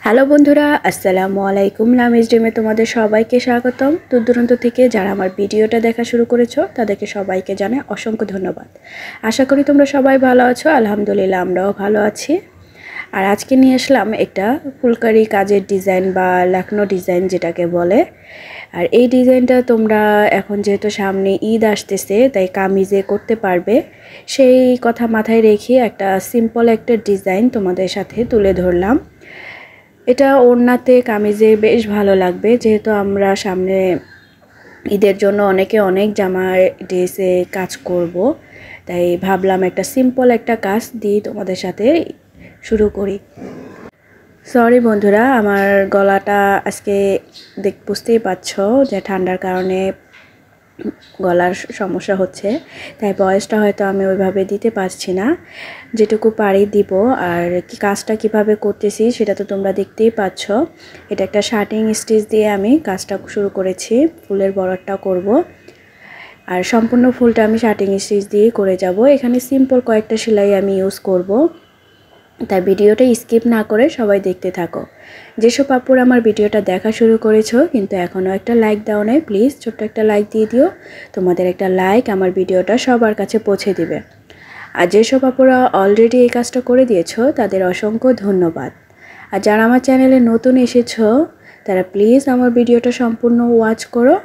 Hello বন্ধুরা, আসসালামু আলাইকুম। লামিজ ড্রিমে তোমাদের সবাইকে স্বাগতম। দূর দূরান্ত থেকে যারা আমার ভিডিওটা দেখা শুরু করেছো তাদেরকে সবাইকে জানাই অসংখ্য ধন্যবাদ। আশা করি তোমরা সবাই ভালো আছো। আলহামদুলিল্লাহ আমরাও ভালো আছি। আর আজকে নিয়ে আসলাম একটা ফুলকারি কাজের ডিজাইন বা লাকনো ডিজাইন যেটাকে বলে। আর এই ডিজাইনটা তোমরা এখন যেহেতু সামনে ঈদ আসতেছে তাই কামিজে করতে পারবে, সেই কথা মাথায় রেখে একটা সিম্পল একটা ডিজাইন তোমাদের সাথে তুলে ধরলাম। এটা ওড়নাতে কামিজে বেশ ভালো লাগবে, যেহেতু আমরা সামনে ঈদের জন্য অনেকে অনেক জামার ড্রেসে কাজ করব, তাই ভাবলাম একটা সিম্পল একটা কাজ দিয়ে তোমাদের সাথে শুরু করি। সরি বন্ধুরা, আমার গলাটা আজকে বুঝতেই পারছো যে ঠান্ডার কারণে গলার সমস্যা হচ্ছে, তাই ভয়েসটা হয়তো আমি ওইভাবে দিতে পারছি না। যেটুকু পারি দিব। আর কি কাজটা কিভাবে করতেছি সেটা তো তোমরা দেখতেই পাচ্ছ। এটা একটা শার্টিং স্টিচ দিয়ে আমি কাজটা শুরু করেছি, ফুলের বর্ডারটা করব। আর সম্পূর্ণ ফুলটা আমি শার্টিং স্টিচ দিয়ে করে যাব। এখানে সিম্পল কয়েকটা সেলাই আমি ইউজ করব, তাই ভিডিওটা স্কিপ না করে সবাই দেখতে থাকো। যেসব আপুরা আমার ভিডিওটা দেখা শুরু করেছো কিন্তু এখনও একটা লাইক দাও নাই, প্লিজ ছোট্ট একটা লাইক দিয়ে দিও। তোমাদের একটা লাইক আমার ভিডিওটা সবার কাছে পৌঁছে দিবে। আর যেসব আপুরা অলরেডি এই কাজটা করে দিয়েছো তাদের অসংখ্য ধন্যবাদ। আর যারা আমার চ্যানেলে নতুন এসেছো তারা প্লিজ আমার ভিডিওটা সম্পূর্ণ ওয়াচ করো।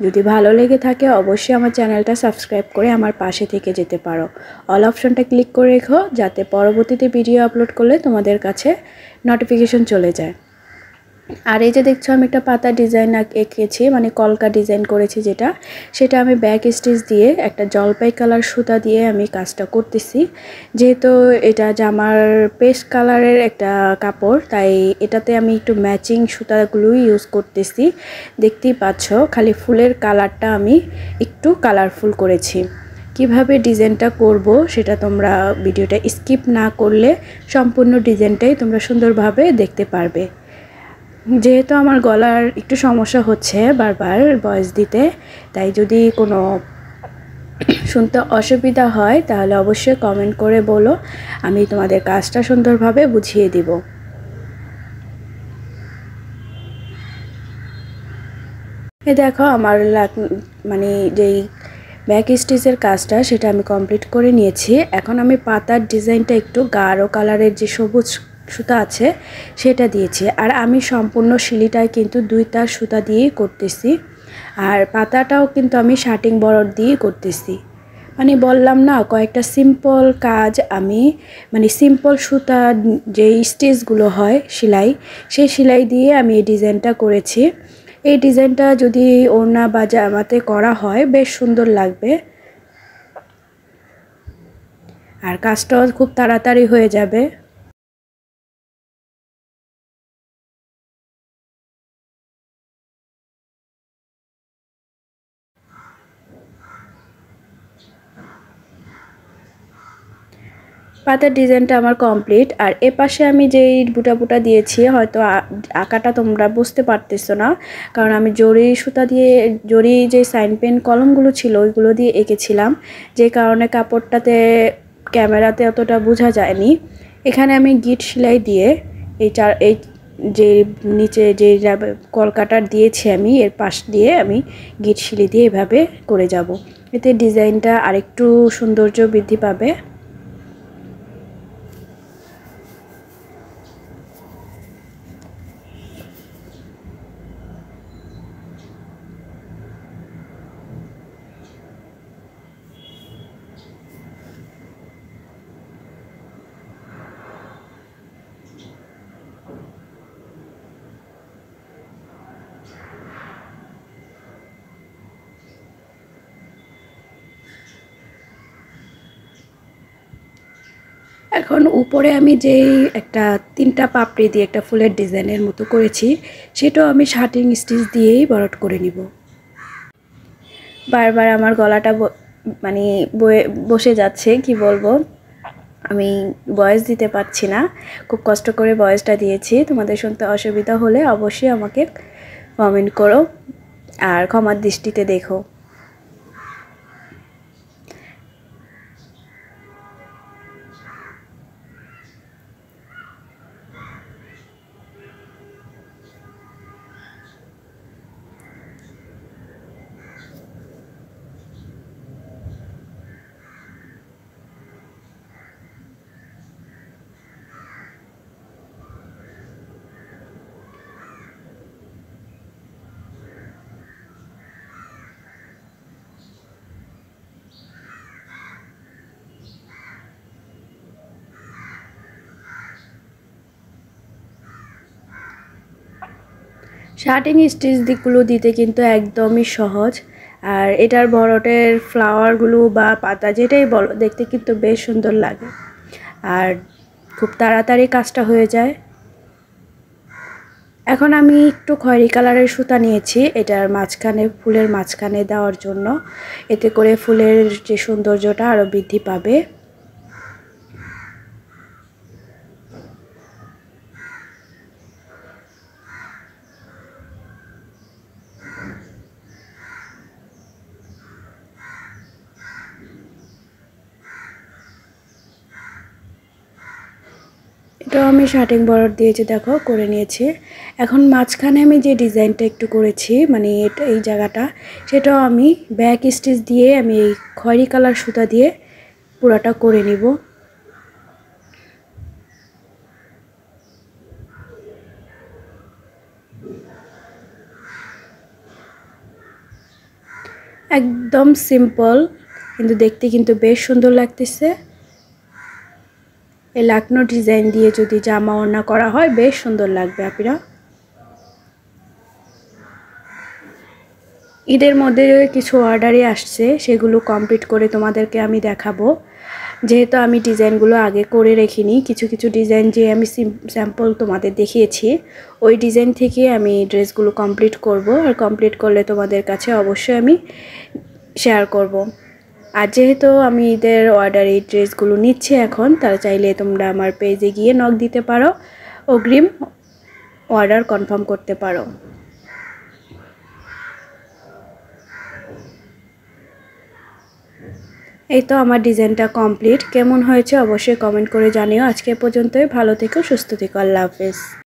যদি ভালো লেগে থাকে অবশ্যই আমার চ্যানেলটা সাবস্ক্রাইব করে আমার পাশে থেকে যেতে পারো। অল অপশনটা ক্লিক করে রেখো, যাতে পরবর্তীতে ভিডিও আপলোড করলে তোমাদের কাছে নোটিফিকেশন চলে যায়। আর এই যে দেখছো আমি একটা পাতা ডিজাইন এঁকেছি, মানে কলকা ডিজাইন করেছি যেটা, সেটা আমি ব্যাক স্টিচ দিয়ে একটা জলপাই কালার সুতা দিয়ে আমি কাজটা করতেছি। যেহেতু এটা জামার পেস্ট কালারের একটা কাপড়, তাই এটাতে আমি একটু ম্যাচিং সুতাগুলোই ইউজ করতেছি। দেখতেই পাচ্ছ খালি ফুলের কালারটা আমি একটু কালারফুল করেছি। কিভাবে ডিজাইনটা করব সেটা তোমরা ভিডিওটা স্কিপ না করলে সম্পূর্ণ ডিজাইনটাই তোমরা সুন্দরভাবে দেখতে পারবে। যেহেতু আমার গলার একটু সমস্যা হচ্ছে বারবার ভয়েস দিতে, তাই যদি কোনো শুনতে অসুবিধা হয় তাহলে অবশ্যই কমেন্ট করে বলো, আমি তোমাদের কাজটা সুন্দরভাবে বুঝিয়ে দিব। এ দেখো আমার মানে যেই ব্যাক স্টিচের কাজটা সেটা আমি কমপ্লিট করে নিয়েছি। এখন আমি পাতার ডিজাইনটা একটু গাঢ় কালারের যে সবুজ সুতা আছে সেটা দিয়েছি। আর আমি সম্পূর্ণ শিলিটায় কিন্তু 2 তার সুতা দিয়েই করতেছি। আর পাতাটাও কিন্তু আমি শার্টিং বর্ডার দিয়ে করতেছি। মানে বললাম না, কয়েকটা সিম্পল কাজ আমি, মানে সিম্পল সুতা যে স্টিচগুলো হয় সেলাই, সেই সেলাই দিয়ে আমি এই ডিজাইনটা করেছি। এই ডিজাইনটা যদি ওড়না বা জামাতে করা হয় বেশ সুন্দর লাগবে, আর কাজটাও খুব তাড়াতাড়ি হয়ে যাবে। পাতার ডিজাইনটা আমার কমপ্লিট। আর এপাশে আমি যেই বুটা বুটা দিয়েছি হয়তো আঁকাটা তোমরা বুঝতে পারতেছো না, কারণ আমি জরি সুতা দিয়ে, জরি যে সাইন পেন কলমগুলো ছিল ওইগুলো দিয়ে এঁকেছিলাম, যে কারণে কাপড়টাতে ক্যামেরাতে অতটা বোঝা যায়নি। এখানে আমি গিট সেলাই দিয়ে এই যে নিচে যে কলকাটার দিয়েছি আমি এর পাশ দিয়ে আমি গিট সেলাই দিয়ে এভাবে করে যাব। এতে ডিজাইনটা আরেকটু সৌন্দর্য বৃদ্ধি পাবে। এখন উপরে আমি যেই একটা 3টা পাপড়ি দিয়ে একটা ফুলের ডিজাইনের মতো করেছি সেটাও আমি শার্টিং স্টিচ দিয়েই বরট করে নিব। বারবার আমার গলাটা মানে বসে যাচ্ছে, কি বলবো, আমি ভয়েস দিতে পারছি না, খুব কষ্ট করে ভয়েসটা দিয়েছি। তোমাদের শুনতে অসুবিধা হলে অবশ্যই আমাকে কমেন্ট করো আর ক্ষমার দৃষ্টিতে দেখো। শার্টিং স্টিচ দিকগুলো দিতে কিন্তু একদমই সহজ। আর এটার বড়টের ফ্লাওয়ারগুলো বা পাতা যেটাই বলো দেখতে কিন্তু বেশ সুন্দর লাগে আর খুব তাড়াতাড়ি কাজটা হয়ে যায়। এখন আমি একটু খয়েরি কালারের সুতা নিয়েছি এটার মাঝখানে, ফুলের মাঝখানে দেওয়ার জন্য, এতে করে ফুলের যে সৌন্দর্যটা আরও বৃদ্ধি পাবে। এটাও আমি শার্টিং বর্ডার দিয়েছি, দেখো করে নিয়েছি। এখন মাঝখানে আমি যে ডিজাইনটা একটু করেছি মানে এটা এই জায়গাটা, সেটাও আমি ব্যাক স্টিচ দিয়ে আমি এই খয়েরি কালার সুতা দিয়ে পুরোটা করে নিব। একদম সিম্পল কিন্তু দেখতে কিন্তু বেশ সুন্দর লাগতেছে। এই লাকনো ডিজাইন দিয়ে যদি জামা ওড়না করা হয় বেশ সুন্দর লাগবে আপুরা। ঈদের মধ্যে কিছু অর্ডারই আসছে, সেগুলো কমপ্লিট করে তোমাদেরকে আমি দেখাবো। যেহেতু আমি ডিজাইনগুলো আগে করে রেখিনি, কিছু কিছু ডিজাইন যে আমি স্যাম্পল তোমাদের দেখিয়েছি ওই ডিজাইন থেকে আমি ড্রেসগুলো কমপ্লিট করব। আর কমপ্লিট করলে তোমাদের কাছে অবশ্যই আমি শেয়ার করব। আর যেহেতু আমি ঈদের অর্ডার এই ড্রেসগুলো নিচ্ছি এখন, তারা চাইলে তোমরা আমার পেজে গিয়ে নক দিতে পারো, অগ্রিম অর্ডার কনফার্ম করতে পারো। এই তো আমার ডিজাইনটা কমপ্লিট। কেমন হয়েছে অবশ্যই কমেন্ট করে জানিও। আজকে পর্যন্তই, ভালো থেকো, সুস্থ থেকো, আল্লাহ হাফেজ।